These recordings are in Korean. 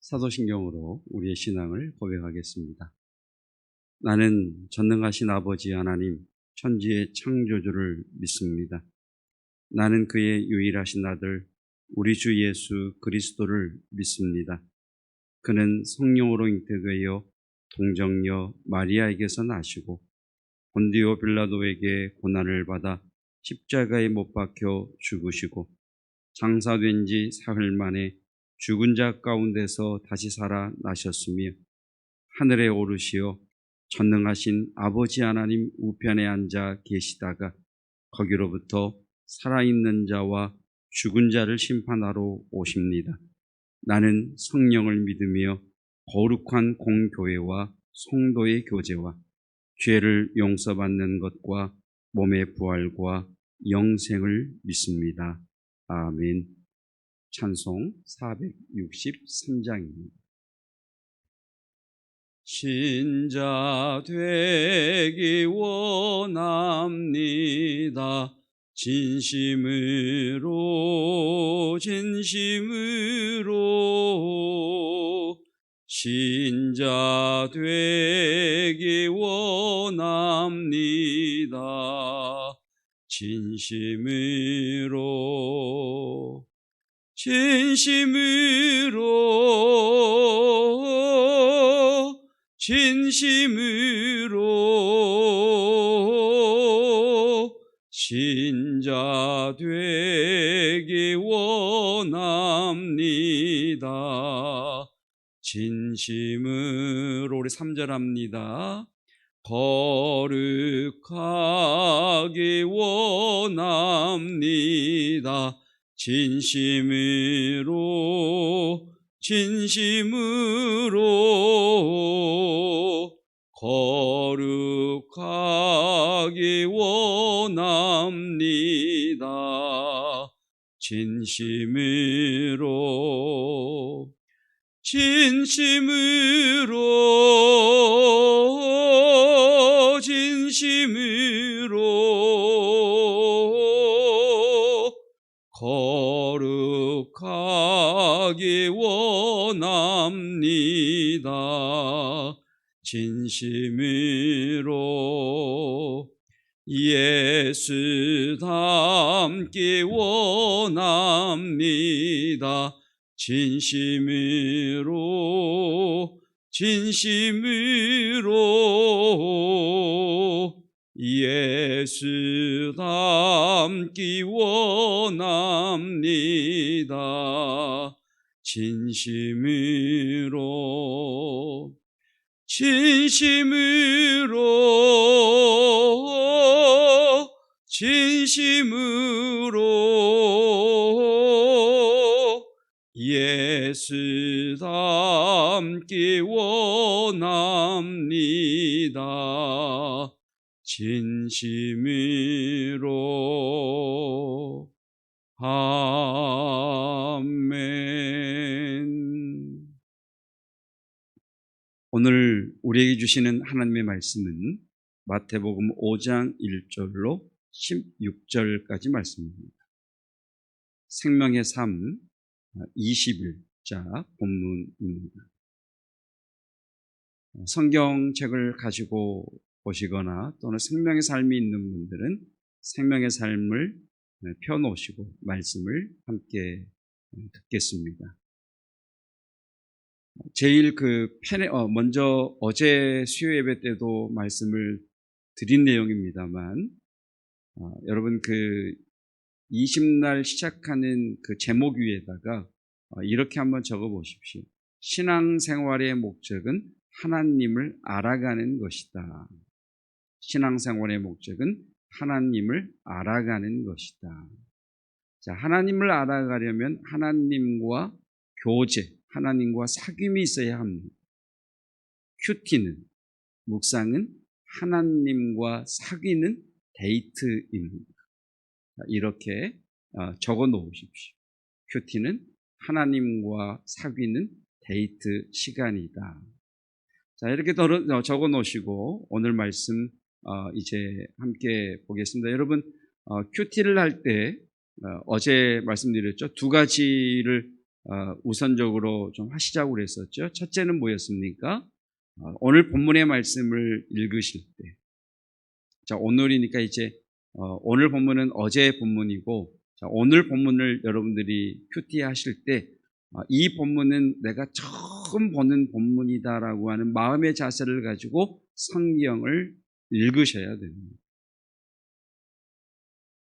사도신경으로 우리의 신앙을 고백하겠습니다. 나는 전능하신 아버지 하나님, 천지의 창조주를 믿습니다. 나는 그의 유일하신 아들, 우리 주 예수 그리스도를 믿습니다. 그는 성령으로 잉태되어 동정녀 마리아에게서 나시고 본디오 빌라도에게 고난을 받아 십자가에 못 박혀 죽으시고 장사된 지 사흘 만에 죽은 자 가운데서 다시 살아나셨으며 하늘에 오르시어 전능하신 아버지 하나님 우편에 앉아 계시다가 거기로부터 살아있는 자와 죽은 자를 심판하러 오십니다. 나는 성령을 믿으며 거룩한 공교회와 성도의 교제와 죄를 용서받는 것과 몸의 부활과 영생을 믿습니다. 아멘. 찬송 463장입니다. 신자 되기 원합니다. 진심으로 신자 되기 원합니다. 진심으로 신자 되기 원합니다. 진심으로 우리 3절 합니다. 거룩하기 원합니다. 진심으로 거룩하기 원합니다. 진심으로 거룩하기 원합니다. 진심으로 예수 닮기 원합니다. 진심으로 예수 닮기 원합니다. 진심으로 예수 닮기 원합니다. 진심으로 아멘. 오늘 우리에게 주시는 하나님의 말씀은 마태복음 5장 1절로 16절까지 말씀입니다. 생명의 삶 20일자 본문입니다. 성경책을 가지고 보시거나 또는 생명의 삶이 있는 분들은 생명의 삶을 펴놓으시고 말씀을 함께 듣겠습니다. 제일 먼저 어제 수요 예배 때도 말씀을 드린 내용입니다만, 여러분 20날 시작하는 그 제목 위에다가 이렇게 한번 적어 보십시오. 신앙생활의 목적은 하나님을 알아가는 것이다. 신앙생활의 목적은 하나님을 알아가는 것이다. 자, 하나님을 알아가려면 하나님과 교제, 하나님과 사귐이 있어야 합니다. 큐티는, 묵상은 하나님과 사귀는 데이트입니다. 이렇게 적어 놓으십시오. 큐티는 하나님과 사귀는 데이트 시간이다. 자, 이렇게 적어 놓으시고 오늘 말씀 이제 함께 보겠습니다. 여러분, 큐티를 할 때 어제 말씀드렸죠. 두 가지를 우선적으로 좀 하시자고 그랬었죠. 첫째는 뭐였습니까? 오늘 본문의 말씀을 읽으실 때, 자, 오늘이니까 이제 오늘 본문은 어제의 본문이고, 자, 오늘 본문을 여러분들이 큐티 하실 때, 이 본문은 내가 처음 보는 본문이다라고 하는 마음의 자세를 가지고 성경을 읽으셔야 됩니다.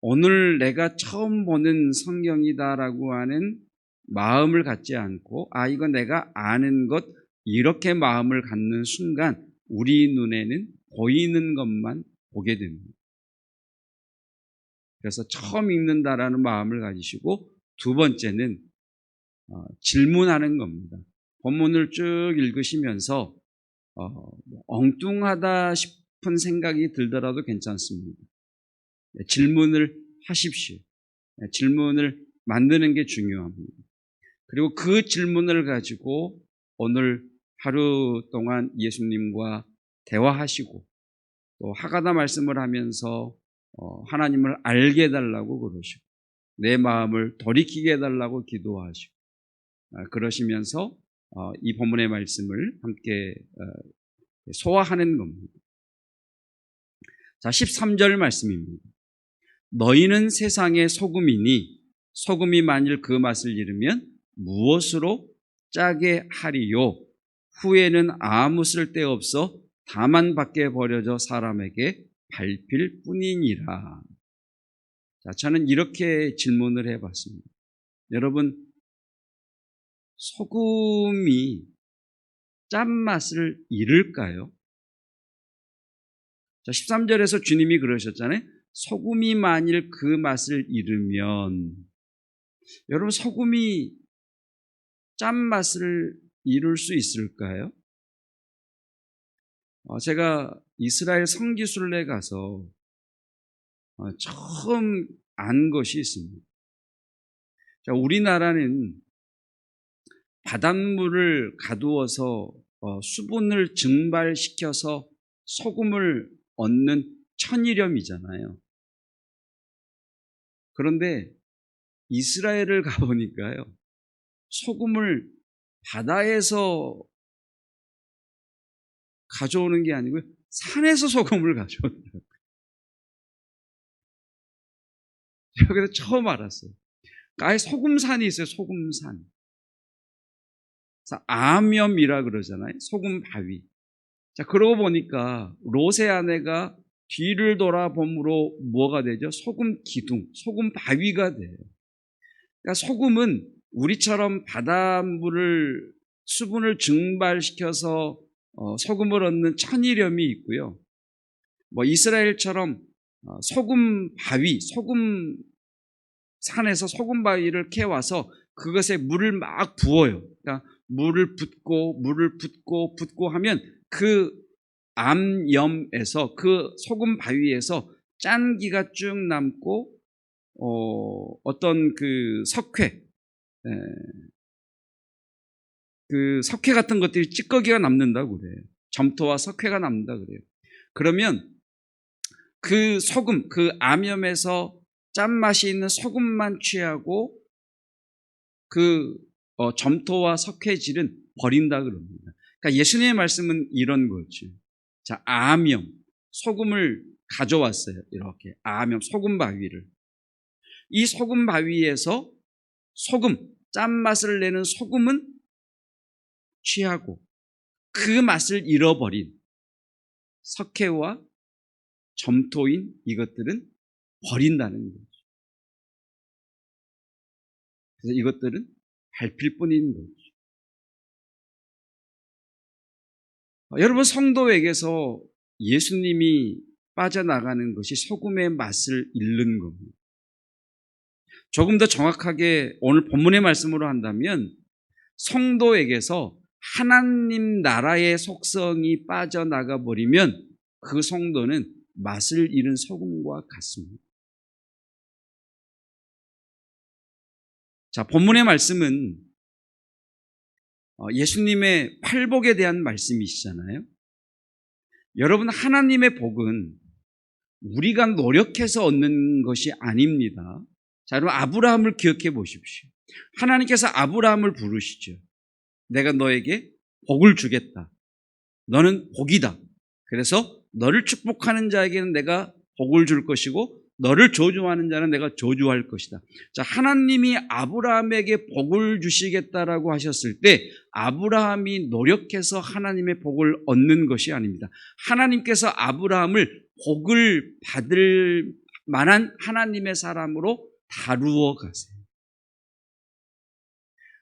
오늘 내가 처음 보는 성경이다라고 하는 마음을 갖지 않고, 이건 내가 아는 것, 이렇게 마음을 갖는 순간 우리 눈에는 보이는 것만 보게 됩니다. 그래서 처음 읽는다라는 마음을 가지시고, 두 번째는 질문하는 겁니다. 본문을 쭉 읽으시면서 엉뚱하다 싶은 생각이 들더라도 괜찮습니다. 질문을 하십시오. 질문을 만드는 게 중요합니다. 그리고 그 질문을 가지고 오늘 하루 동안 예수님과 대화하시고, 또 하가다 말씀을 하면서 하나님을 알게 해달라고 그러시고, 내 마음을 돌이키게 해달라고 기도하시고, 그러시면서 이 본문의 말씀을 함께 소화하는 겁니다. 자, 13절 말씀입니다. 너희는 세상의 소금이니 소금이 만일 그 맛을 잃으면 무엇으로 짜게 하리요? 후에는 아무 쓸데없어 다만 밖에 버려져 사람에게 밟힐 뿐이니라. 자, 저는 이렇게 질문을 해봤습니다. 여러분, 소금이 짠맛을 잃을까요? 자, 13절에서 주님이 그러셨잖아요. 소금이 만일 그 맛을 잃으면, 여러분, 소금이 짠맛을 잃을 수 있을까요? 제가 이스라엘 성지순례 가서 처음 안 것이 있습니다. 자, 우리나라는 바닷물을 가두어서 수분을 증발시켜서 소금을 얻는 천일염이잖아요. 그런데 이스라엘을 가보니까요, 소금을 바다에서 가져오는 게 아니고요, 산에서 소금을 가져오더라고요. 제가 그래서 처음 알았어요. 아예 소금산이 있어요. 소금산. 암염이라 그러잖아요. 소금 바위. 자, 그러고 보니까 롯의 아내가 뒤를 돌아봄으로 뭐가 되죠? 소금 기둥, 소금 바위가 돼요. 그러니까 소금은 우리처럼 바닷물을 수분을 증발시켜서 소금을 얻는 천일염이 있고요. 이스라엘처럼 소금 바위, 소금 산에서 소금 바위를 캐와서 그것에 물을 막 부어요. 그러니까 물을 붓고 하면 그 암염에서, 그 소금 바위에서 짠기가 쭉 남고 어떤 그 석회, 그 석회 같은 것들이 찌꺼기가 남는다고 그래요. 점토와 석회가 남는다 그래요. 그러면 그 소금, 그 암염에서 짠맛이 있는 소금만 취하고 그 점토와 석회질은 버린다 그럽니다. 그러니까 예수님의 말씀은 이런 거죠. 자, 암염, 소금을 가져왔어요. 이렇게 암염, 소금 바위를. 이 소금 바위에서 소금, 짠맛을 내는 소금은 취하고 그 맛을 잃어버린 석회와 점토인 이것들은 버린다는 거죠. 그래서 이것들은 밟힐 뿐인 거죠. 여러분, 성도에게서 예수님이 빠져나가는 것이 소금의 맛을 잃는 겁니다. 조금 더 정확하게 오늘 본문의 말씀으로 한다면, 성도에게서 하나님 나라의 속성이 빠져나가 버리면 그 성도는 맛을 잃은 소금과 같습니다. 자, 본문의 말씀은 예수님의 팔복에 대한 말씀이시잖아요. 여러분, 하나님의 복은 우리가 노력해서 얻는 것이 아닙니다. 자, 여러분, 아브라함을 기억해 보십시오. 하나님께서 아브라함을 부르시죠. 내가 너에게 복을 주겠다. 너는 복이다. 그래서 너를 축복하는 자에게는 내가 복을 줄 것이고 너를 저주하는 자는 내가 저주할 것이다. 자, 하나님이 아브라함에게 복을 주시겠다라고 하셨을 때 아브라함이 노력해서 하나님의 복을 얻는 것이 아닙니다. 하나님께서 아브라함을 복을 받을 만한 하나님의 사람으로 다루어 가세요.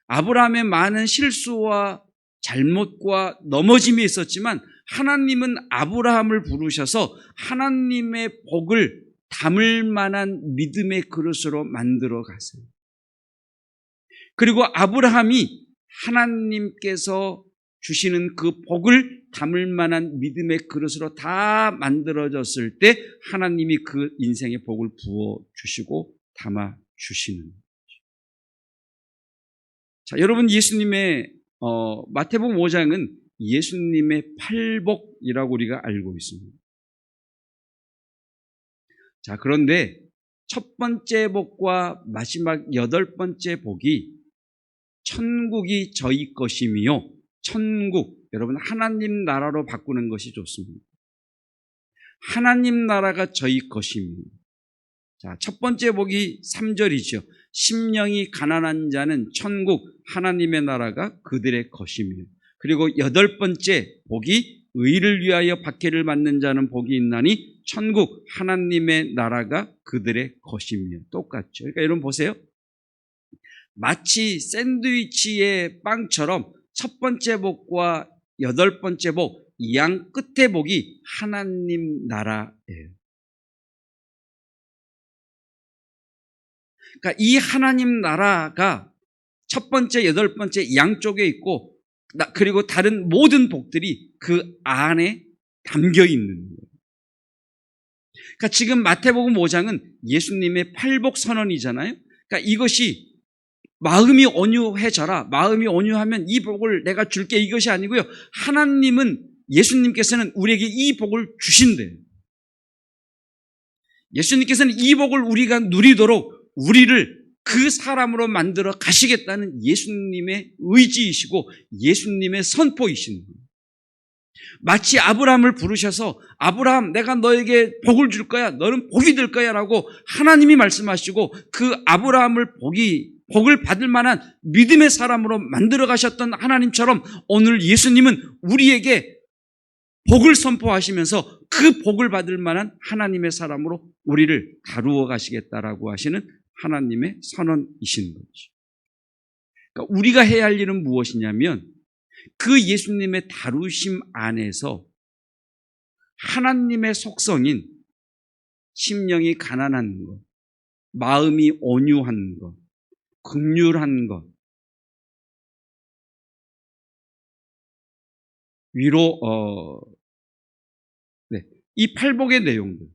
아브라함의 많은 실수와 잘못과 넘어짐이 있었지만 하나님은 아브라함을 부르셔서 하나님의 복을 담을 만한 믿음의 그릇으로 만들어 가세요. 그리고 아브라함이 하나님께서 주시는 그 복을 담을 만한 믿음의 그릇으로 다 만들어졌을 때 하나님이 그 인생의 복을 부어주시고 담아주시는 거죠. 자, 여러분, 예수님의 마태복음 5장은 예수님의 팔복이라고 우리가 알고 있습니다. 자, 그런데 첫 번째 복과 마지막 8번째 복이 천국이 저희 것이며, 천국, 여러분, 하나님 나라로 바꾸는 것이 좋습니다. 하나님 나라가 저희 것입니다. 자, 첫 번째 복이 3절이죠. 심령이 가난한 자는 천국 하나님의 나라가 그들의 것이며, 그리고 8번째 복이 의를 위하여 박해를 받는 자는 복이 있나니 천국 하나님의 나라가 그들의 것이며. 똑같죠. 그러니까 여러분 보세요. 마치 샌드위치의 빵처럼 첫 번째 복과 8번째 복, 이 양 끝의 복이 하나님 나라예요. 그러니까 이 하나님 나라가 첫 번째, 8번째 양쪽에 있고, 그리고 다른 모든 복들이 그 안에 담겨 있는 거예요. 그러니까 지금 마태복음 5장은 예수님의 팔복 선언이잖아요. 그러니까 이것이 마음이 온유해져라. 마음이 온유하면 이 복을 내가 줄게, 이것이 아니고요. 하나님은, 예수님께서는 우리에게 이 복을 주신대요. 예수님께서는 이 복을 우리가 누리도록 우리를 그 사람으로 만들어 가시겠다는 예수님의 의지이시고 예수님의 선포이신 거예요. 마치 아브라함을 부르셔서 아브라함, 내가 너에게 복을 줄 거야. 너는 복이 될 거야 라고 하나님이 말씀하시고 그 아브라함을 복을 받을 만한 믿음의 사람으로 만들어 가셨던 하나님처럼 오늘 예수님은 우리에게 복을 선포하시면서 그 복을 받을 만한 하나님의 사람으로 우리를 다루어 가시겠다라고 하시는 하나님의 선언이신 거죠. 그러니까 우리가 해야 할 일은 무엇이냐면 그 예수님의 다루심 안에서 하나님의 속성인 심령이 가난한 것, 마음이 온유한 것, 긍휼한 것, 이 팔복의 내용들,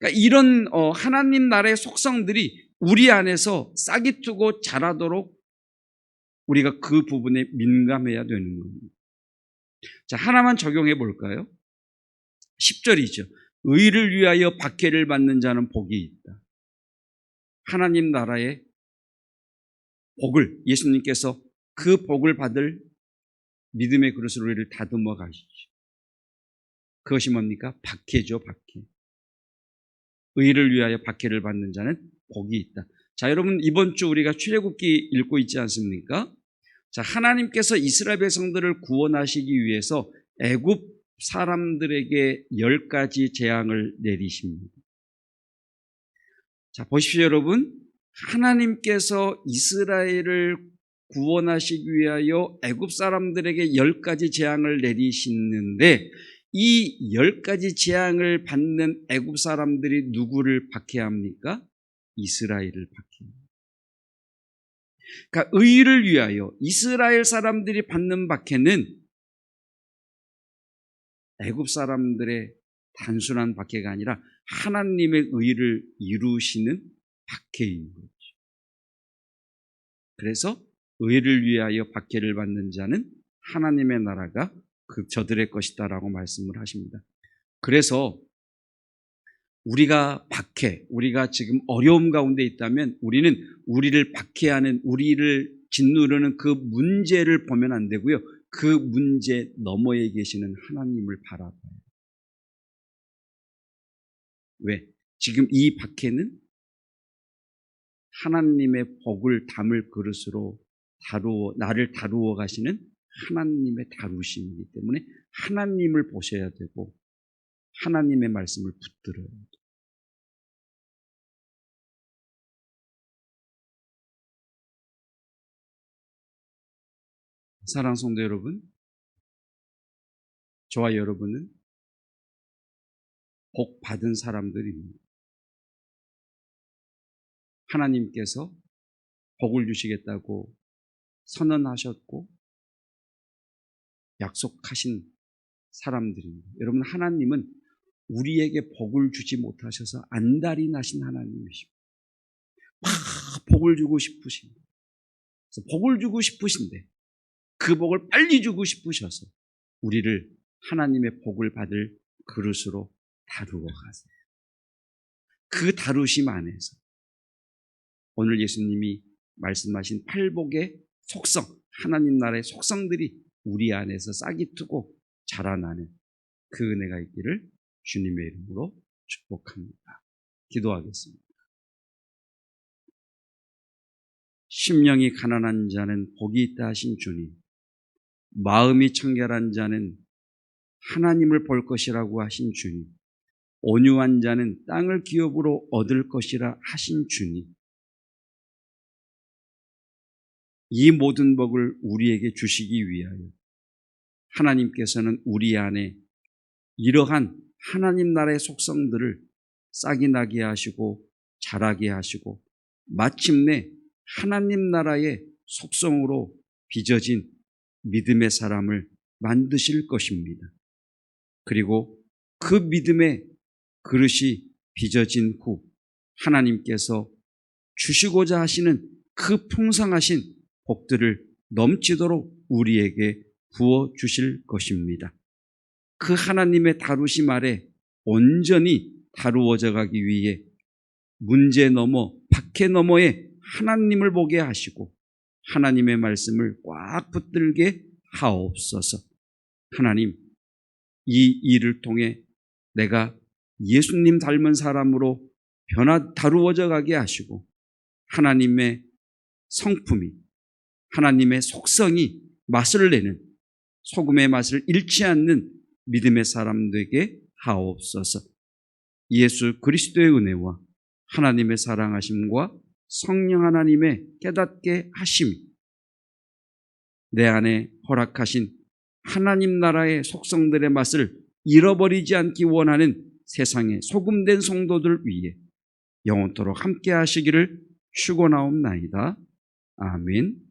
그러니까 이런 하나님 나라의 속성들이 우리 안에서 싹이 트고 자라도록 우리가 그 부분에 민감해야 되는 겁니다. 자, 하나만 적용해 볼까요? 10절이죠. 의를 위하여 박해를 받는 자는 복이 있다. 하나님 나라의 복을, 예수님께서 그 복을 받을 믿음의 그릇으로 우리를 다듬어 가시죠. 그것이 뭡니까? 박해죠, 박해. 의를 위하여 박해를 받는 자는 복이 있다. 자, 여러분, 이번 주 우리가 출애굽기 읽고 있지 않습니까? 자, 하나님께서 이스라엘 백성들을 구원하시기 위해서 애굽 사람들에게 10가지 재앙을 내리십니다. 자, 보십시오, 여러분. 하나님께서 이스라엘을 구원하시기 위하여 애굽 사람들에게 10가지 재앙을 내리시는데 이 10가지 재앙을 받는 애굽 사람들이 누구를 박해합니까? 이스라엘을 박해합니다. 그러니까 의를 위하여 이스라엘 사람들이 받는 박해는 애굽 사람들의 단순한 박해가 아니라 하나님의 의를 이루시는 박해인 거죠. 그래서 의를 위하여 박해를 받는 자는 하나님의 나라가 저들의 것이다라고 말씀을 하십니다. 그래서 우리가 박해, 우리가 지금 어려움 가운데 있다면 우리는 우리를 박해하는, 우리를 짓누르는 그 문제를 보면 안 되고요. 그 문제 너머에 계시는 하나님을 바라봐요. 왜? 지금 이 박해는 하나님의 복을 담을 그릇으로 나를 다루어 가시는 하나님의 다루심이기 때문에 하나님을 보셔야 되고 하나님의 말씀을 붙들어야 돼요. 사랑하는 성도 여러분, 저와 여러분은 복 받은 사람들입니다. 하나님께서 복을 주시겠다고 선언하셨고 약속하신 사람들입니다. 여러분, 하나님은 우리에게 복을 주지 못하셔서 안달이 나신 하나님이십니다. 막 복을 주고 싶으십니다. 그래서 복을 주고 싶으신데 그 복을 빨리 주고 싶으셔서 우리를 하나님의 복을 받을 그릇으로 다루어 가세요. 그 다루심 안에서 오늘 예수님이 말씀하신 팔복의 속성, 하나님 나라의 속성들이 우리 안에서 싹이 트고 자라나는 그 은혜가 있기를 주님의 이름으로 축복합니다. 기도하겠습니다. 심령이 가난한 자는 복이 있다 하신 주님, 마음이 청결한 자는 하나님을 볼 것이라고 하신 주님, 온유한 자는 땅을 기업으로 얻을 것이라 하신 주님, 이 모든 복을 우리에게 주시기 위하여 하나님께서는 우리 안에 이러한 하나님 나라의 속성들을 싹이 나게 하시고 자라게 하시고 마침내 하나님 나라의 속성으로 빚어진 믿음의 사람을 만드실 것입니다. 그리고 그 믿음의 그릇이 빚어진 후 하나님께서 주시고자 하시는 그 풍성하신 복들을 넘치도록 우리에게 부어주실 것입니다. 그 하나님의 다루심 아래 온전히 다루어져 가기 위해 문제 너머, 박해 너머에 하나님을 보게 하시고 하나님의 말씀을 꽉 붙들게 하옵소서. 하나님, 이 일을 통해 내가 예수님 닮은 사람으로 다루어져 가게 하시고 하나님의 성품이, 하나님의 속성이 맛을 내는, 소금의 맛을 잃지 않는 믿음의 사람 되게 하옵소서. 예수 그리스도의 은혜와 하나님의 사랑하심과 성령 하나님의 깨닫게 하심이 내 안에 허락하신 하나님 나라의 속성들의 맛을 잃어버리지 않기 원하는 세상의 소금된 성도들 위해 영원토록 함께 하시기를 축원하옵나이다. 아멘.